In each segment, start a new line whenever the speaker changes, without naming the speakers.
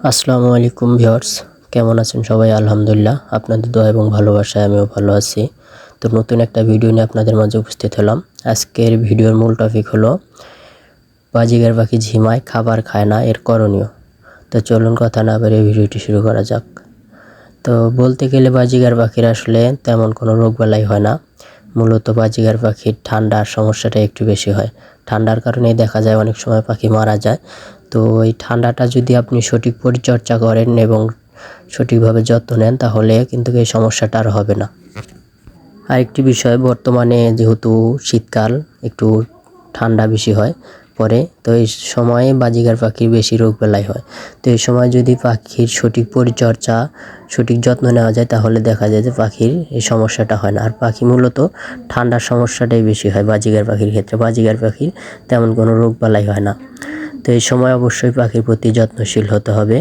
আসসালামু আলাইকুম ভিউয়ার্স, কেমন আছেন সবাই? আলহামদুলিল্লাহ, আপনাদের দোয়া এবং ভালোবাসায় আমিও ভালো আছি। তো নতুন একটা ভিডিও নিয়ে আপনাদের মাঝে উপস্থিত হলাম। আজকের ভিডিওর মূল টপিক হলো বাজিগার পাখি ঝিমায় খাবার খায় না, এর করণীয়। তো চলুন কথা না বাড়িয়ে ভিডিওটি শুরু করা যাক। তো বলতে গেলে বাজিগার পাখির আসলে তেমন কোনো রোগবালাই হয় না। মূলত বাজিগার পাখির ঠান্ডার সমস্যাটা একটু বেশি হয়। ঠান্ডার কারণেই দেখা যায় অনেক সময় পাখি মারা যায়। তো এই ঠান্ডাটা যদি আপনি সঠিক পরিচর্যা করেন এবং সঠিকভাবে যত্ন নেন, তাহলে কিন্তু এই সমস্যাটা আর হবে না। আরেকটি বিষয়, বর্তমানে যেহেতু শীতকাল, একটু ঠান্ডা বেশি হয় পরে, তো এই সময়ে বাজিগার পাখির বেশি রোগবালাই হয়। তো এই সময় যদি পাখির সঠিক পরিচর্যা, সঠিক যত্ন নেওয়া যায়, তাহলে দেখা যায় যে পাখির এই সমস্যাটা হয় না। আর পাখি মূলত ঠান্ডার সমস্যাটাই বেশি হয় বাজিগার পাখির ক্ষেত্রে। বাজিগার পাখির তেমন কোনো রোগবালাই হয় না। তো এই সময় অবশ্যই পাখির প্রতি যত্নশীল হতে হবে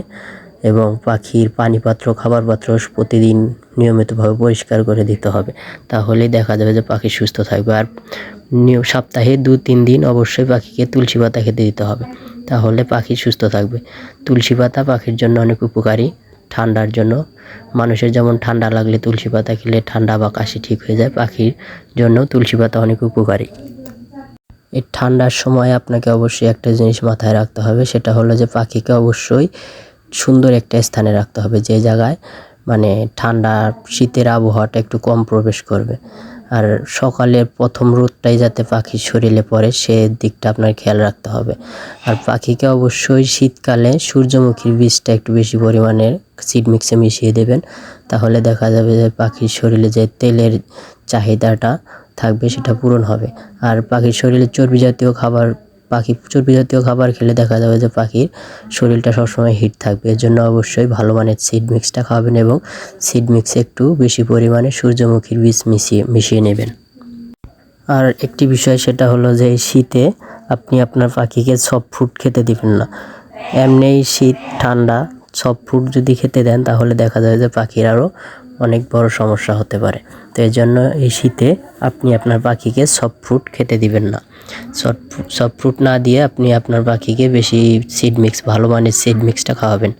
এবং পাখির পানি পাত্র, খাবার পাত্র প্রতিদিন নিয়মিতভাবে পরিষ্কার করে দিতে হবে। তাহলেই দেখা যাবে যে পাখি সুস্থ থাকবে। আর সপ্তাহে 2-3 দিন অবশ্যই পাখিকে তুলসী পাতা খেতে দিতে হবে, তাহলে পাখি সুস্থ থাকবে। তুলসী পাতা পাখির জন্য অনেক উপকারী। ঠান্ডার জন্য, মানুষের যেমন ঠান্ডা লাগলে তুলসী পাতা খেলে ঠান্ডা বা কাশি ঠিক হয়ে যায়, পাখির জন্য তুলসী পাতা অনেক উপকারী। এই ঠান্ডার সময় আপনাকে অবশ্যই একটা জিনিস মাথায় রাখতে হবে, সেটা হলো যে পাখিকে অবশ্যই সুন্দর একটা স্থানে রাখতে হবে, যে জায়গায় মানে ঠান্ডা শীতের আবহাওয়াটা একটু কম প্রবেশ করবে। আর সকালের প্রথম রোদটাই যাতে পাখির শরীরে পড়ে, সে দিকটা আপনার খেয়াল রাখতে হবে। আর পাখিকে অবশ্যই শীতকালে সূর্যমুখীর বীজটা একটু বেশি পরিমাণের সিড মিক্সে মিশিয়ে দেবেন, তাহলে দেখা যাবে যে পাখির শরীরে যে তেলের চাহিদাটা থাকবে সেটা পূরণ হবে। আর পাখির শরীরে চর্বি জাতীয় খাবার খেলে দেখা যাবে যে পাখির শরীরটা সবসময় হিট থাকবে। এর জন্য অবশ্যই ভালো মানের সিড মিক্সটা খাওয়াবেন এবং সিড মিক্সে একটু বেশি পরিমাণে সূর্যমুখীর বীজ মিশিয়ে নেবেন। আর একটি বিষয়, সেটা হলো যে এই শীতে আপনি আপনার পাখিকে সফট ফুড খেতে দিবেন না। এমনিই শীত ঠান্ডা, সফট ফুড যদি খেতে দেন, তাহলে দেখা যায় যে পাখির আরও অনেক বড় সমস্যা হতে পারে। তো এই জন্য এই শীতে আপনি আপনার পাখিকে সফট ফ্রুট খেতে দিবেন না। সফট ফ্রুট না দিয়ে আপনি আপনার পাখিকে বেশি সিড মিক্স, ভালো মানের সিড মিক্সটা খাওয়াবেন।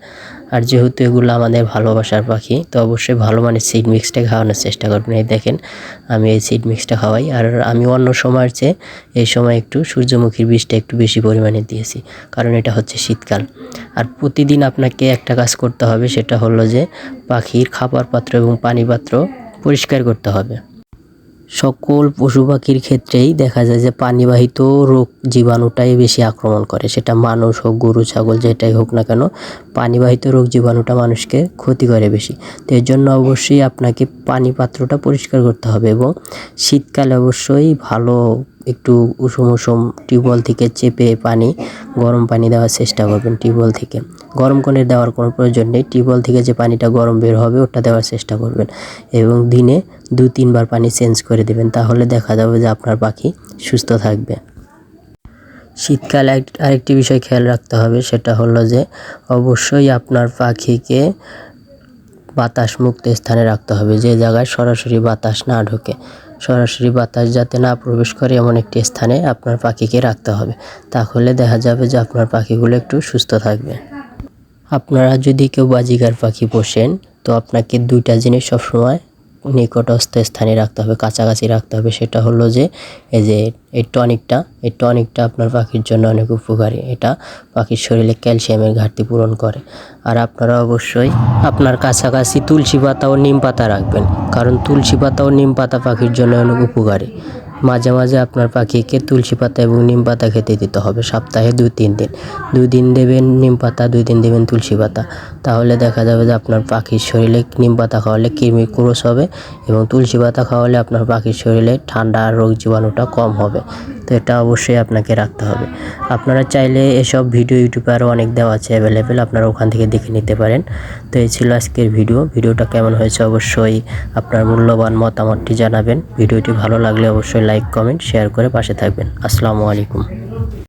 আর যেহেতু এগুলো আমাদের ভালোবাসার পাখি, তো অবশ্যই ভালো মানের সিড মিক্সটা খাওয়ানোর চেষ্টা করবেন। এই দেখেন, আমি এই সিড মিক্সটা খাওয়াই। আর আমি অন্য সময়ের চেয়ে এই সময় একটু সূর্যমুখীর বীজটা একটু বেশি পরিমাণে দিয়েছি, কারণ এটা হচ্ছে শীতকাল। আর প্রতিদিন আপনাকে একটা কাজ করতে হবে, সেটা হলো যে পাখির খাবার পাত্র এবং পানি পাত্র পরিষ্কার করতে হবে। সকল পশু পাখির ক্ষেত্রেই দেখা যায় যে পানিবাহিত রোগ জীবাণুটাই বেশি আক্রমণ করে, সেটা মানুষ হোক, গরু ছাগল, যেটাই হোক না কেন, পানিবাহিত রোগ জীবাণুটা মানুষকে ক্ষতি করে বেশি। তো এর জন্য অবশ্যই আপনাকে পানি পাত্রটা পরিষ্কার করতে হবে এবং শীতকালে অবশ্যই ভালো একটু উষুম টিউবওয়েল থেকে চেপে গরম পানি দেওয়ার চেষ্টা করবেন। টিউবওয়েল থেকে গরম করে দেওয়ার কোনো প্রয়োজন নেই, টিউবওয়েল থেকে যে পানিটা গরম বের হবে ওটা দেওয়ার চেষ্টা করবেন এবং দিনে 2-3 বার পানি চেঞ্জ করে দেবেন, তাহলে দেখা যাবে যে আপনার পাখি সুস্থ থাকবে। শীতকালে আরেকটি বিষয় খেয়াল রাখতে হবে, সেটা হলো যে অবশ্যই আপনার পাখিকে বাতাস মুক্ত স্থানে রাখতে হবে, যে জায়গায় সরাসরি বাতাস না ঢোকে, সরাসরি বাতাস যাতে না প্রবেশ করে এমন একটি স্থানে আপনার পাখিকে রাখতে হবে। তাহলে দেখা যাবে যে আপনার পাখিগুলো একটু সুস্থ থাকবে। আপনারা যদি কেউ বাজিগার পাখি পোষেন, তো আপনাকে 2টা জিনিস সবসময় নিকটস্থ স্থানে রাখতে হবে, কাছাকাছি রাখতে হবে। সেটা হলো যে এই টনিকটা আপনার পাখির জন্য অনেক উপকারী। এটা পাখির শরীরে ক্যালসিয়ামের ঘাটতি পূরণ করে। আর আপনারা অবশ্যই আপনার কাছাকাছি তুলসী পাতা ও নিম পাতা রাখবেন, কারণ তুলসী পাতা ও নিম পাতা পাখির জন্য অনেক উপকারী। মাঝে মাঝে আপনার পাখিকে তুলসী পাতা এবং নিম পাতা খেতে দিতে হবে। সপ্তাহে 2-3 দিন, 2 দিন দেবেন নিম পাতা, 2 দিন দেবেন তুলসী পাতা। তাহলে দেখা যাবে যে আপনার পাখির শরীরে নিম পাতা খাওয়ালে কৃমি ক্রোশ হবে এবং তুলসী পাতা খাওয়ালে আপনার পাখির শরীরে ঠান্ডা রোগ জীবাণুটা কম হবে। তো এটা অবশ্যই আপনাকে রাখতে হবে। আপনারা চাইলে এসব ভিডিও ইউটিউবে আরও অনেক দেওয়া আছে অ্যাভেলেবেল, আপনারা ওখান থেকে দেখে নিতে পারেন। তো এই ছিল আজকের ভিডিওটা কেমন হয়েছে অবশ্যই আপনার মূল্যবান মতামতটি জানাবেন। ভিডিওটি ভালো লাগলে অবশ্যই লাইক, কমেন্ট, শেয়ার করে পাশে থাকবেন। আসসালামু আলাইকুম।